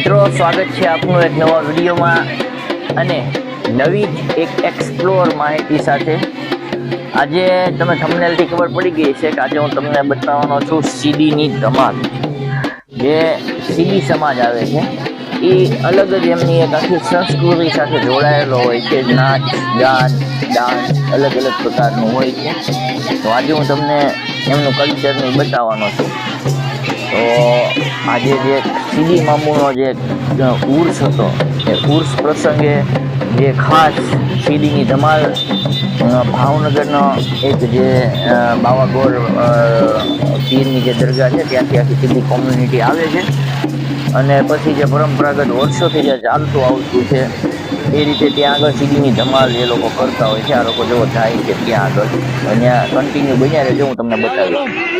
મિત્રો, સ્વાગત છે આપનું એક નવા વિડીયોમાં અને નવી જ એક એક્સપ્લોર માહિતી સાથે. આજે તમે થંબનેલથી ખબર પડી ગઈ છે કે આજે હું તમને બતાવવાનો છું સીડીની ધમાલ. જે સીડી સમાજ આવે છે એ અલગ જ એમની એક આખી સંસ્કૃતિ સાથે જોડાયેલો હોય છે. નાચ, ગાન, ડાન્સ અલગ અલગ પ્રકારનું હોય છે. તો આજે હું તમને એમનું કલ્ચરને બતાવવાનો છું. તો આજે જે સીડી મામુનો જે ઉર્સ હતો એ ઉર્સ પ્રસંગે જે ખાસ સીડીની ધમાલ ભાવનગરનો એક જે બાવાગોર પીરની જે દરગાહ છે ત્યાંથી આખી સીડી કોમ્યુનિટી આવે છે. અને પછી જે પરંપરાગત વર્ષોથી જે ચાલતું આવતું છે એ રીતે ત્યાં આગળ સીડીની ધમાલ એ લોકો કરતા હોય છે. આ લોકો જેવો જાય છે ત્યાં આગળ ત્યાં કન્ટિન્યુ બન્યા રહેજો, હું તમને બતાવીશ.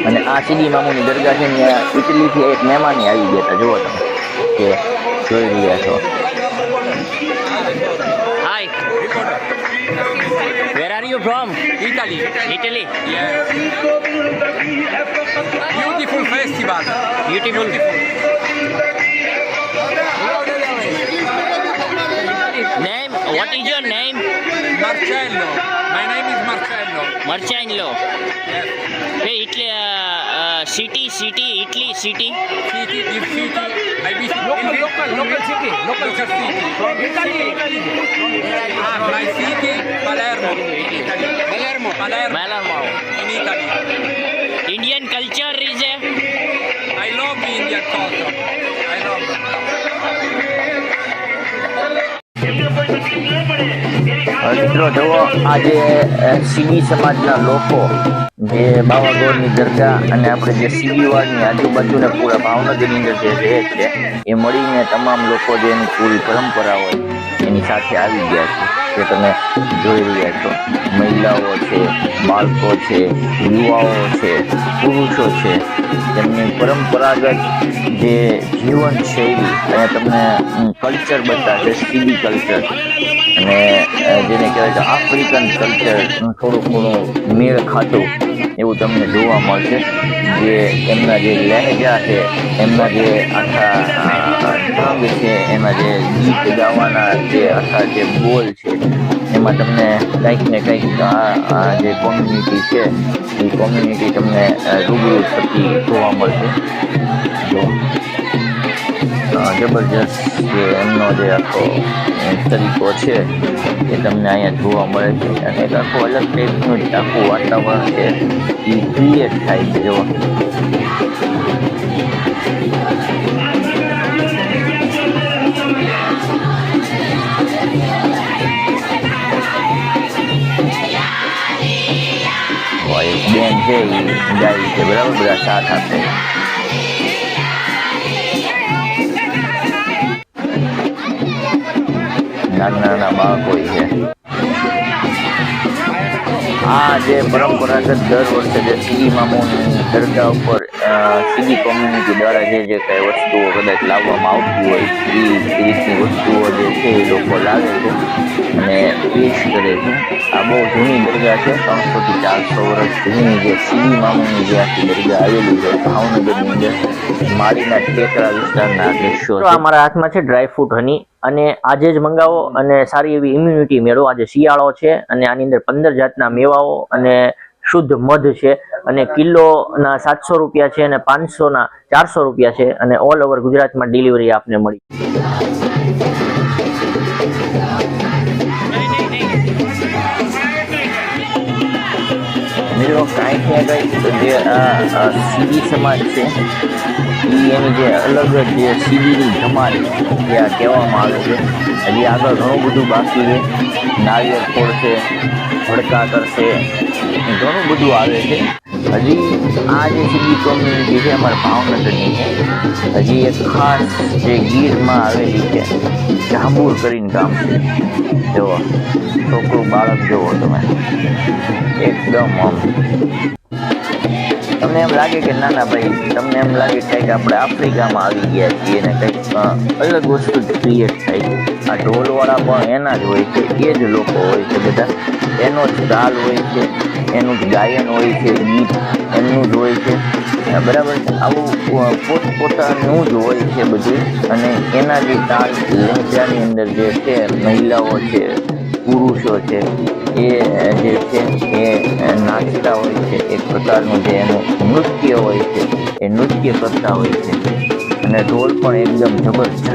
અને આ સીડી મામુની દરગાહ છે ત્યાં ઇટલીથી એક મહેમાની આવી ગયા હતા. જુઓ તમે કે જોઈ રહ્યા છો. Hi. Where are you from? Italy. Italy. Yeah. Beautiful festival. Beautiful. Name? What is your name? Marcello. My name is Marcello. Marcello. Yes. Hey, Italy. City. Italy city. City, this city. I visit local city. Local city. From Italy. My city, Palermo. Italy. Palermo. Palermo. In Italy. Indian culture is a. I love Indian culture. I love. મિત્રો જુઓ, આજે સીડી સમાજના લોકો જે બાવાગોરની દરગાહ અને આપણે જે સીડીવાડની આજુબાજુના પૂરા ભાવનગરની અંદર જે રહે છે એ મળીને તમામ લોકો જે એની પૂરી પરંપરા હોય એની સાથે આવી ગયા છે. જે તમે જોઈ રહ્યા છો, મહિલાઓ છે, બાળકો છે, યુવાઓ છે, પુરુષો છે, તેમની પરંપરાગત જે જીવનશૈલી અને તમને કલ્ચર બતાવશે, સીડી કલ્ચર. અને જેને કહેવાય છે આફ્રિકન કલ્ચર થોડું મેળ ખાતું એવું તમને જોવા મળશે. જે એમના જે લહેજા છે, એમના જે આખા ઢંગ છે, એના જે ગીત ગાવાના જે આખા જે બોલ છે, એમાં તમને કંઈક ને કંઈક આ જે કોમ્યુનિટી છે એ કોમ્યુનિટી તમને રૂબરૂ થતી જોવા મળશે. જો જબરજસ્ત જે એમનો જે આખો તરીકો છે એ તમને અહીંયા જોવા મળે છે. અને એક આખું અલગ ટાઈપનું જ આખું વાતાવરણ છે એ ક્રિએટ થાય છે. જો એક બેન છે એ ગાય છે, બરાબર, બધા સાથ આપે. નાના બાળકો છે. આ જે પરંપરાગત દર વર્ષે જે સીડી મામુની દરગાહ ઉપર સીડી કોમ્યુનિટી દ્વારા જે કઈ વસ્તુઓ કદાચ લાવવામાં આવતી હોય એ રીતની વસ્તુઓ જે છે એ લોકો લાવે છે અને પેશ કરે છે. આ બહુ જૂની દરગાહ છે, 300 થી 400 વર્ષ જૂની જે સીડી મામુની જે આખી દરગાહ આવેલી છે ભાવનગરની અંદર માળીના ટેકરા વિસ્તારના દ્રશ્યો. આ મારા હાથમાં છે ડ્રાયફ્રૂટ હની, અને આજે જ મંગાવો અને સારી એવી ઇમ્યુનિટી મેળવો. આજે શિયાળો છે અને આની અંદર 15 જાતના મેવાઓ અને શુદ્ધ મધ છે. અને કિલોના 700 રૂપિયા છે અને 500ના 400 રૂપિયા છે. અને ઓલ ઓવર ગુજરાતમાં ડિલિવરી આપને મળી. મિત્રો, કાંઈક ને કંઈક જે સીડી સમાજ છે એની જે અલગ જે સીડીની ધમાલ જે આ કહેવામાં આવે છે, હજી આગળ ઘણું બધું બાકી છે. નાળિયેર ફોડશે, ભડકા કરશે, ઘણું બધું આવે છે. હજી આ જે સીડી કોમ્યુનિટી છે અમારા ભાવનગરની છે. હજી એક ખાસ જે ગીરમાં આવેલી છે, જાંબુર કરીને ગામ છે. જુઓ, છોકરું બાળક જુઓ તમે, એકદમ આમ તમને એમ લાગે કે ના ભાઈ, તમને એમ લાગે કે આપણે આફ્રિકામાં આવી ગયા છીએ અને કંઈક અલગ વસ્તુ ક્રિએટ થાય છે. આ ઢોલવાળા પણ એના જ હોય છે, એ જ લોકો હોય છે બધા, એનો જ તાલ હોય છે, એનું જ ગાયન હોય છે, ગીત એમનું જ હોય છે, બરાબર છે. આવું પોતપોતાનું જ હોય છે બધું, અને એના જે તાલ લહેજાની અંદર જે છે મહિલાઓ છે, પુરુષો છે, એ જે છે એ નાચતા હોય છે, એક પ્રકારનું જે એનું નૃત્ય હોય છે એ નૃત્ય કરતા હોય છે, અને ઢોલ પણ એકદમ જબરજસ્ત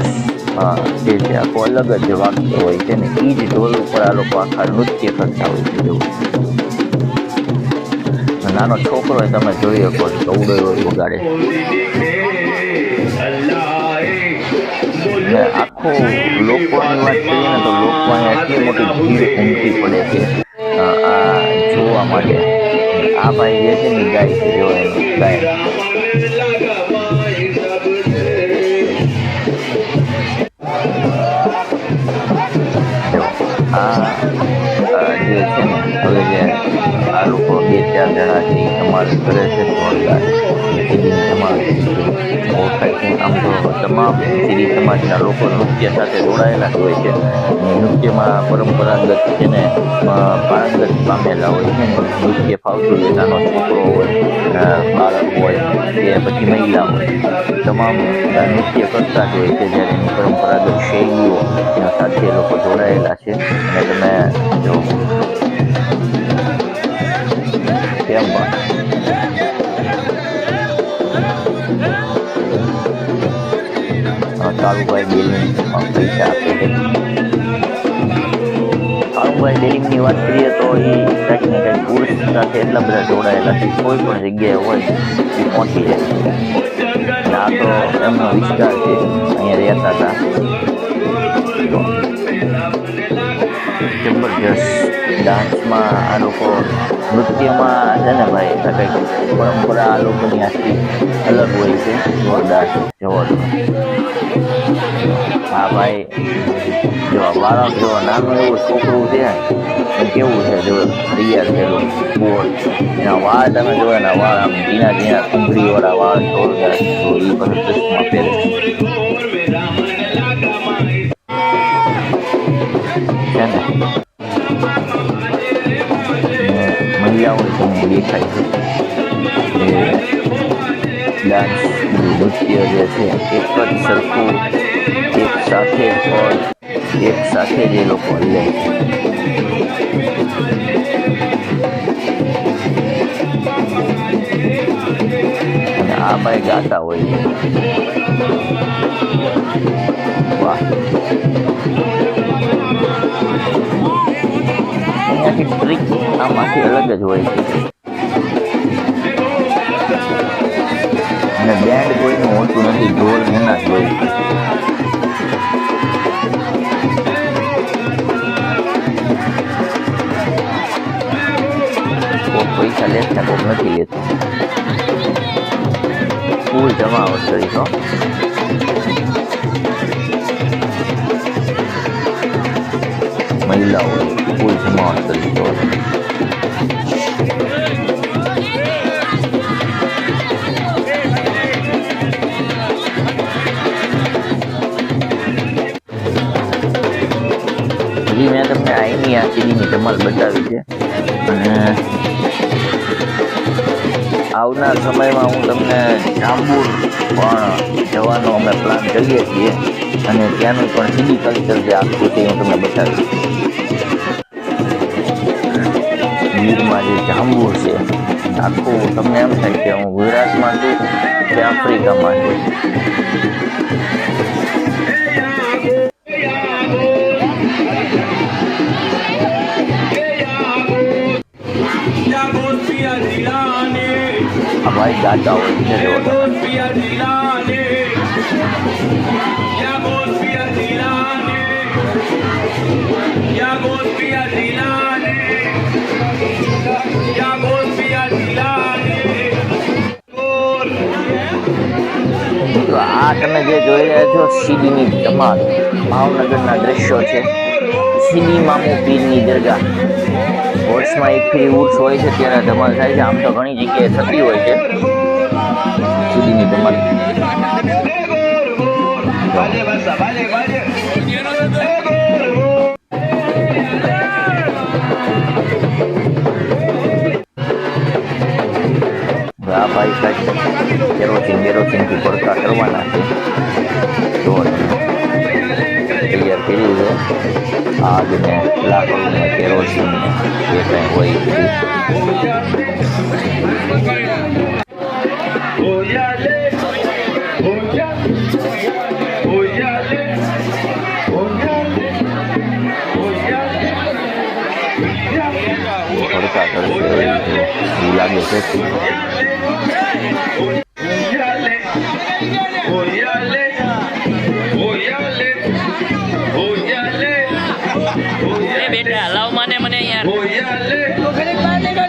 જે છે આખું અલગ જ વાગતો હોય છે, ને એ જ ઢોલ ઉપર આ લોકો આખા નૃત્ય કરતા હોય છે. જેવું નાનો છોકરો હોય તમે જોઈ શકો છો કવડો વગાડે ને આખું લોકોની વાત કરીએ ને તો લોકો અહીંયા એટલી મોટી ભીડ ઉમટી પડે છે આ જોવા માટે. આ ભાઈ જે છે ને ગાય છે, જો એનું ગાય જે છે ને હવે જે આ લોકો 2-4 જણા છે એ ધમાલ કરે છે જોરદાર. સીડીની ધમાલ ઓળખાય છે. આમ તો તમામ સીડી સમાજના લોકો નૃત્ય સાથે જોડાયેલા જ હોય છે. નૃત્યમાં પરંપરાગત છે ને પારંગત પામેલા હોય છે. નૃત્ય ફાવતું હોય, નાનો છોકરો હોય, બાળક હોય કે પછી મહિલા હોય, તમામ નૃત્ય કરતા જ હોય છે. જ્યારે એની પરંપરાગત શૈલીઓ સાથે લોકો જોડાયેલા છે. અને તમે જો કેમ કાળુભાઈ ડેલિંગ પૈસા આપે છે. કાળુભાઈ ડેલિંગની વાત કરીએ તો એ કંઈક ને કંઈક પુરુષ સાથે એટલા બધા જોડાયેલા છે, કોઈ પણ જગ્યાએ હોય એ પહોંચી જાય. આ તો એમનો વિસ્તાર છે, અહીંયા રહેતા હતા. જબરજસ્ત ડાન્સમાં આ લોકો, નૃત્યમાં છે ને ભાઈ કંઈક પરંપરા આ લોકોની આખી અલગ હોય છે. જોરદાર જોવો તો હા ભાઈ, જો બાળક જો નાનું એવું છોકરું છે એ કેવું છે, જો તૈયાર થયેલું બોલ, એના વાળ તમે જો, એના વાળ આમ ઝીણા ઝીણા કુંભળી વાળા વાળ જોરદાર, તો એ બધું ચશ્મા પહેરે છે ને. મહિલાઓ તમને દેખાય છે એ ડાન્સ નૃત્ય જે છે એક જ સરખું એક સાથે જે લોકો લે છે. અને આ ભાઈ ગાતા હોય છે. વાહ, અહીંયાથી ટ્રીક આમાંથી અલગ જ હોય છે. અને બેન્ડ કોઈનું હોતું નથી, ઢોલ એના જ હોય છે. કોઈક પૈસા લે છે, કોઈક નથી લેતું. ફૂલ જમાવટ કરી તો મહિલાઓ ફૂલ જમાવટ કરી તો મેં તમને આઈની આ સીડીની ધમાલ બતાવી છે. અને આવનાર સમયમાં હું તમને જાંબુર પણ જવાનો અમે પ્લાન કરીએ છીએ, અને ત્યાંનું પણ સીડી કલ્ચર જે આખું છે હું તમને બતાવીશ. ગીરમાં જે જાંબુર છે આખું, તમને એમ થાય કે હું ગુજરાતમાં છું કે આફ્રિકામાં છું. भाई गाता हो तो आ તમે જે જોઈ રહ્યા છો સીડીની ધમાલ, ભાવનગરના દ્રશ્યો છે. સીડી મામુ પીરની દરગાહ, વર્ષમાં એક ફેરી ઉર્સ હોય છે ત્યારે ધમાલ થાય છે. આમ તો ઘણી જગ્યાએ થતી હોય છે સીડીની ધમાલ. આ ભાઈ સાહેબ કેરોસીનથી ભરતા કરવાના છે. તો તૈયાર કર્યું છે આગ ને લાકડું ને કેરોસીન ને જે કંઈ હોય એ બધું. ભરતા કરશે એવું લાગે છે. એ બેટા હલાવ મને યાર.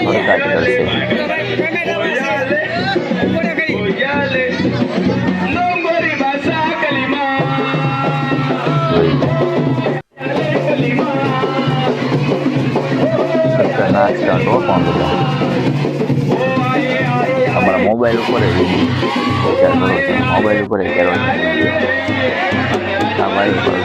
ભરતા જ કરશે. નાસ્તા તો પણ બધા અમારા મોબાઈલ ઉપર જ વિચાર કરો છો. મોબાઈલ ઉપર જ કરવાનું આ ભાઈ ઉપર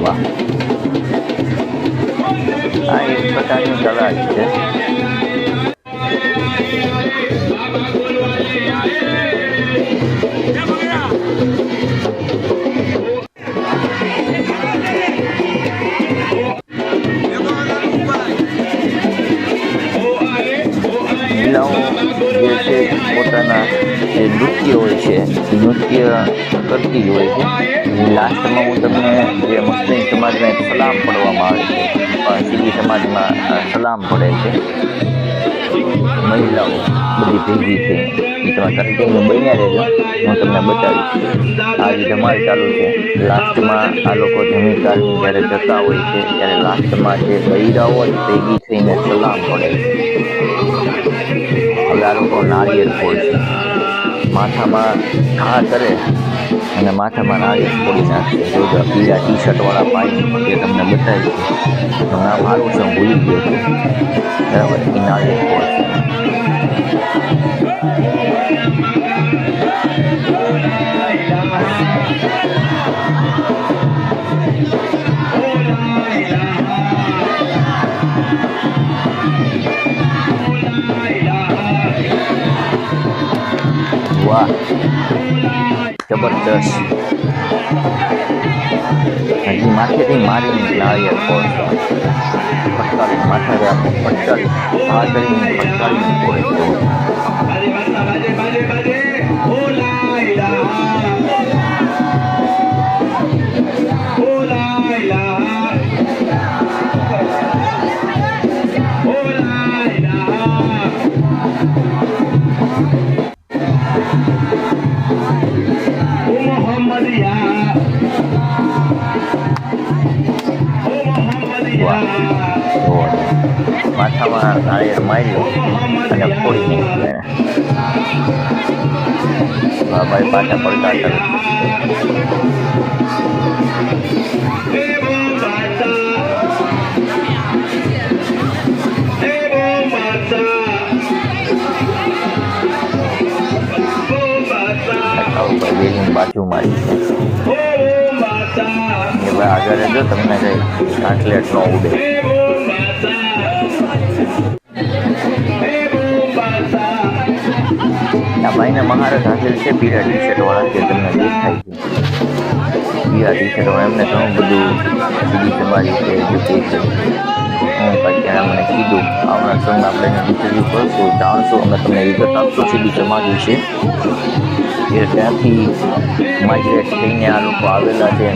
વાહ આ એક પ્રકારની કલા જ છે. મહિલાઓ જે છે પોતાના જે નૃત્ય હોય છે એ નૃત્ય કરતી જ હોય છે. લાસ્ટમાં હું તમને જે મુસ્લિમ સમાજમાં એક સલામ પડવામાં આવે છે, સીધી સમાજમાં સલામ પડે છે. મહિલાઓ બધી ભેગી થઈ તમે કન્ટિન્યુ બન્યા રહેજો, હું તમને બતાવીશ. આ જે ધમાલ ચાલુ છે લાસ્ટમાં આ લોકો જમી કાઢી જ્યારે જતા હોય છે ત્યારે લાસ્ટમાં જે બૈરાઓ જ ભેગી થઈને સલામ પડે છે. હવે આ લોકો નાળિયેર ફોડશે, માથામાં ઘા કરે અને માથામાં નાળિયેર ફોડી નાખશે. જોજો પીળા ટી શર્ટવાળા ભાઈ જે તમને બતાવ્યું છે એનું નામ સારું છે, હું ભૂલી ગયો છું. બરાબર, એ નાળિયેર ફોડશે. વાહ, જબરદસ્ત. હજી માથેથી મારીને નાળિયેર ફોડશે, ફટકારીને માથા રાખે, ફટકારી આ કરીને ફટકારીને ફોડે છે. માથામાં નાળિયેર માર્યું અને ફોડી નાખ્યું એને. ભાઈ પાછા પડતા કરે. બાજુ મારી છે એ ભાઈ આગળ જો તમને કઈ કાટલેટ ન ઉડે. આ ભાઈને મહારત હાજર છે પીળા ટી શર્ટ વાળા જે તમને દેખાય છે. પીળા ટી શર્ટ વાળા એમને ઘણું બધું સીધી સમાજી છે એજ્યુકેશન હું પછી મને કીધું આવનાર સમયમાં આપણે એને ઇન્ટરવ્યૂ કરશું, જાણશું, અમે તમને વિગત આપશું સીધી સમાજ વિશે. એ ત્યાંથી માઇગ્રેટ થઈને આ લોકો આવેલા છે,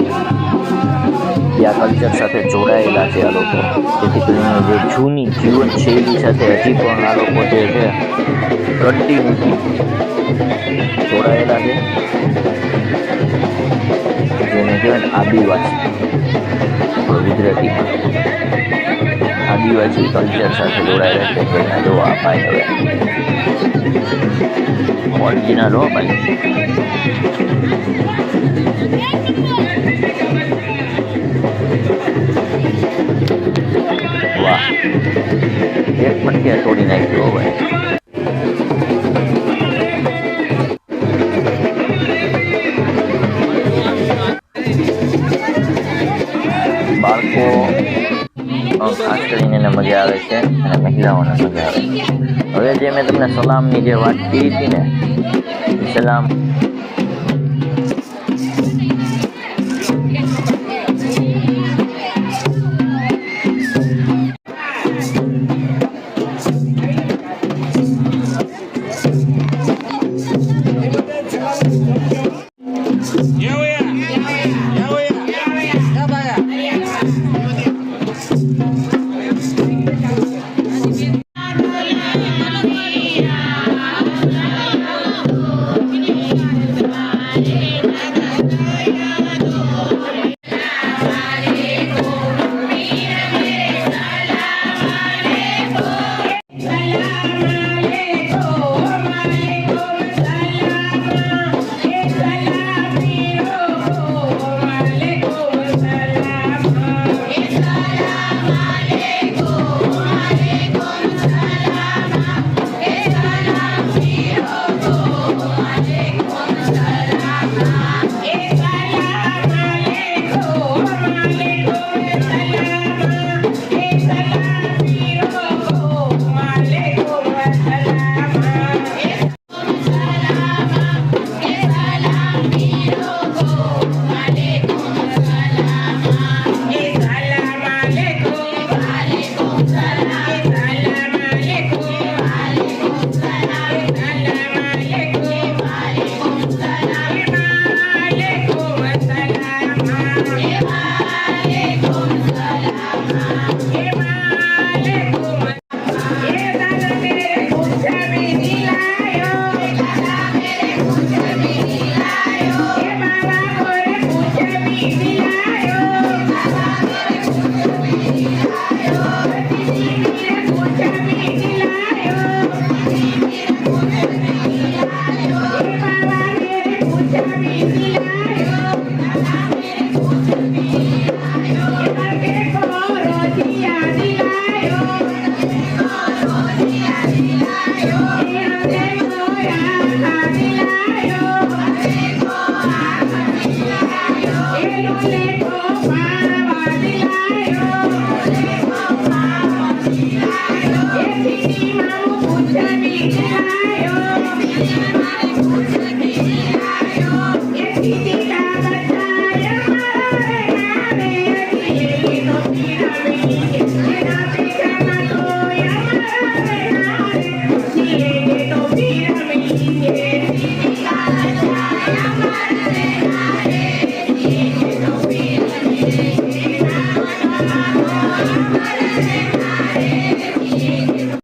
ત્યાં કલ્ચર સાથે જોડાયેલા છે આ લોકો. જેથી કરીને જે જૂની જીવનશૈલી સાથે હજી પણ આ લોકો જે છે કન્ટિન્યુ જોડાયેલા છે. જેને કહેવાય આદિવાસી, ગુજરાતીમાં આદિવાસી કલ્ચર સાથે જોડાયેલા છે. જેના જો આ ભાઈ હવે ઓરિજિનલ હો ભાઈ. વાહ, એક પટ્ટિયા તોડી નાખ્યો ભાઈ. મજા આવે છે અને મહિલાઓને મજા આવે છે. હવે જે મેં તમને સલામની જે વાત કરી હતી ને, એ સલામ Thank you.